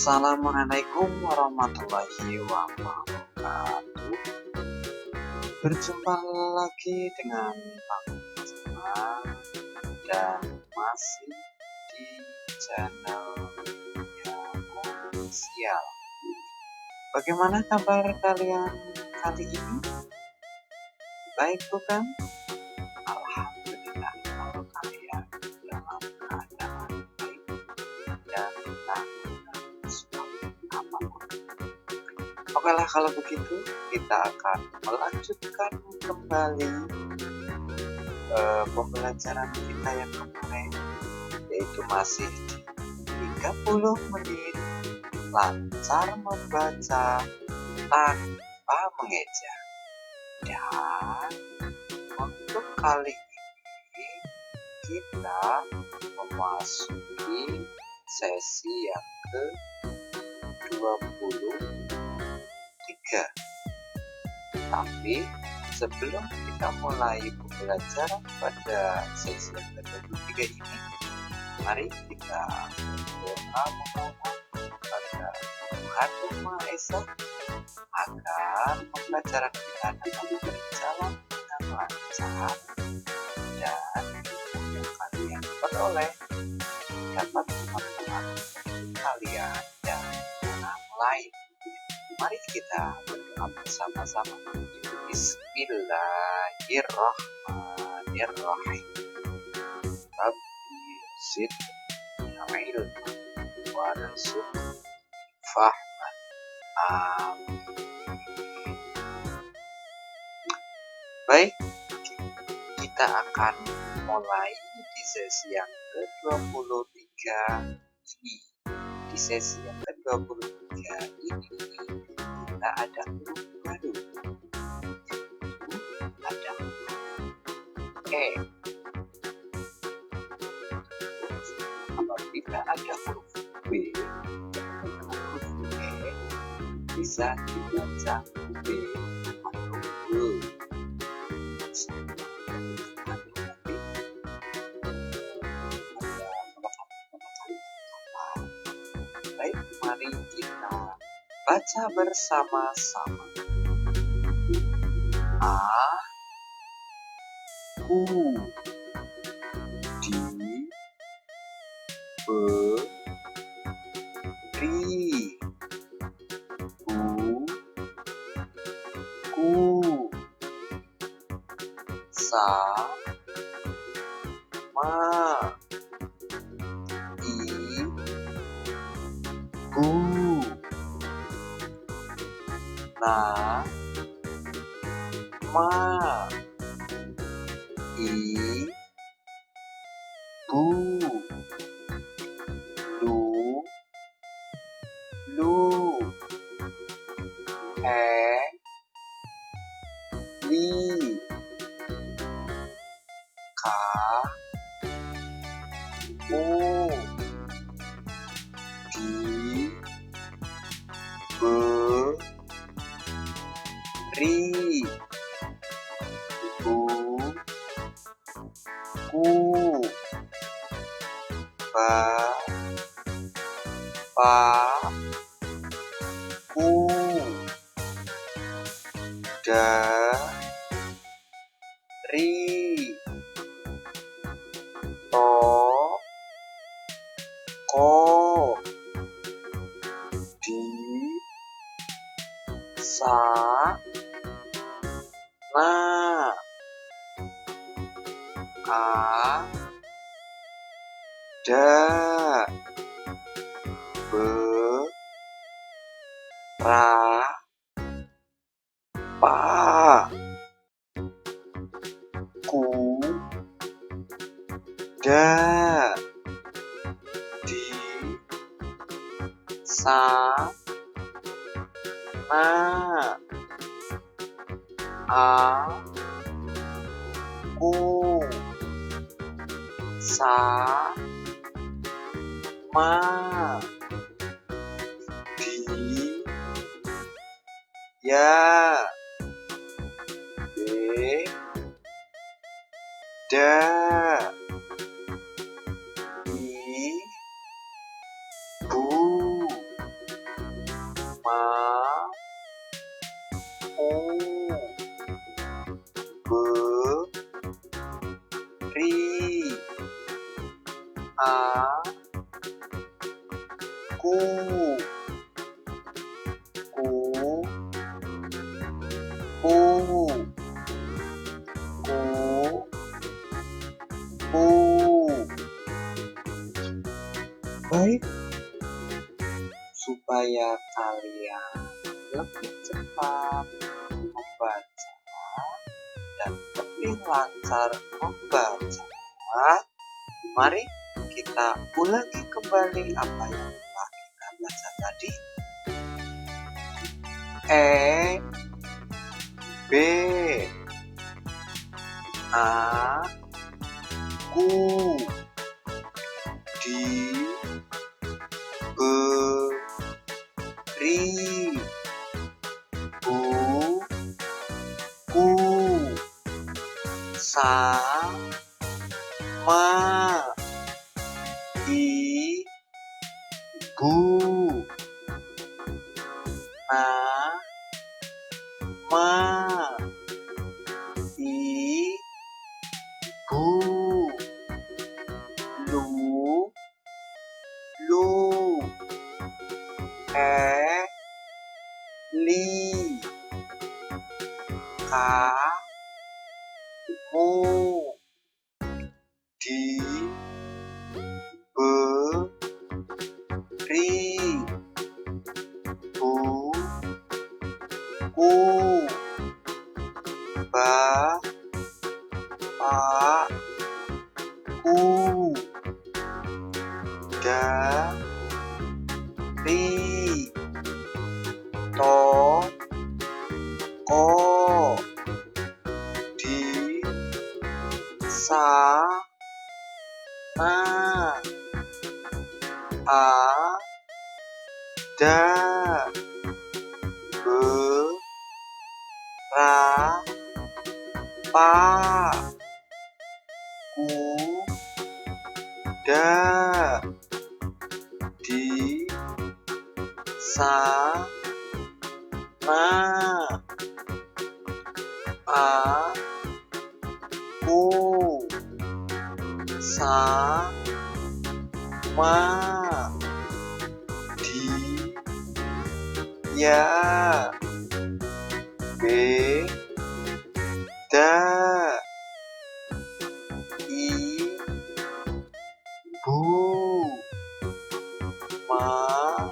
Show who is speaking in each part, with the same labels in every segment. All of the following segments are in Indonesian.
Speaker 1: Assalamu'alaikum warahmatullahi wabarakatuh. Berjumpa lagi dengan Pak Guru Jamal dan masih di channel yang official. Bagaimana kabar kalian kali ini? Baik bukan? Alhamdulillah kalau kalian dalam keadaan baik dan tak apapun. Oke lah, kalau begitu kita akan melanjutkan kembali pembelajaran kita yang kemarin, yaitu masih di 30 menit lancar membaca tanpa mengeja. Dan untuk kali ini kita memasuki sesi yang ke-23. Tapi sebelum kita mulai pembelajaran pada sesi yang ke-23 ini, mari kita berdoa memohon kepada Tuhan Yang Maha Esa agar pembelajaran kita dapat berjalan dengan lancar dan yang kalian peroleh dapat bermanfaat untuk kalian dan orang lain. Mari kita berdoa bersama-sama. Bismillahirrahmanirrahim. Rabbi zidni ilman warzuqni fahman. Amin. Baik, kita akan mulai di sesi yang ke-23 ini. Di sesi yang ke-23 ini kita ada huruf baru. Ada huruf E. Apabila ada huruf B dengan huruf E, bisa dibaca B atau B. Baik, mari kita baca bersama-sama. Aku diberi buku sama ibu. Nama ibu Lulu Eli kamu diberi buku bapakku dari toko di sana. Ada berapa kuda di sana? Aku sama dia. Beda ibu Ku, ku, ku, ku. Baik, supaya kalian lebih cepat membaca dan lebih lancar membaca, mari kita ulangi kembali apa yang telah kita baca tadi. B, aku, diberi, buku, sama ibu, nama ibu, lu, li, kamu, diberi, buku, bapakku, dari, toko, di sana, ada berapa kuda di sana, aku sama dia beda, ibu mau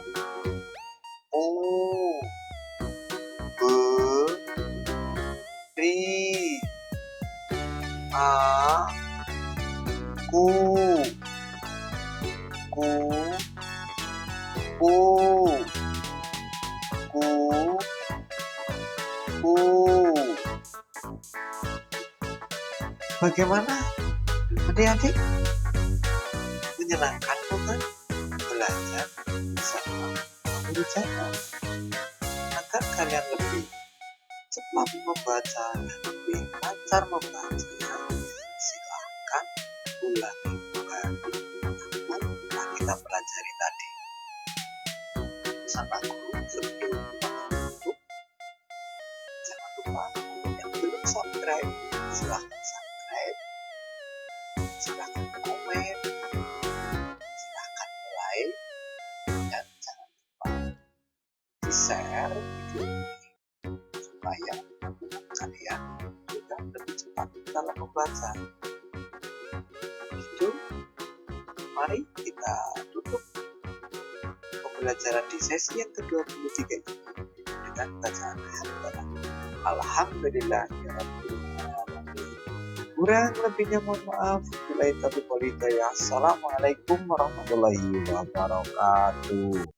Speaker 1: beri aku, ku, Bagaimana adik-adik? Menyenangkan bukan? Belajar bersama Pak Guru Jamal. Agar kalian lebih cepat membaca dan lebih lancar membaca, silahkan ulangi kembali apa yang kita pelajari tadi. Bersama guru sebelum untuk, jangan lupa yang belum subscribe, silahkan subscribe, silahkan komen, silahkan like, dan jangan lupa di share video ini supaya kalian juga lebih cepat dalam membaca. Itu, mari kita tutup pembelajaran di sesi yang ke-23 ini dengan bacaan hamdalah. Alhamdulillahirabbil alamin. Kurang lebihnya mohon maaf. Assalamu'alaikum warahmatullahi wabarakatuh.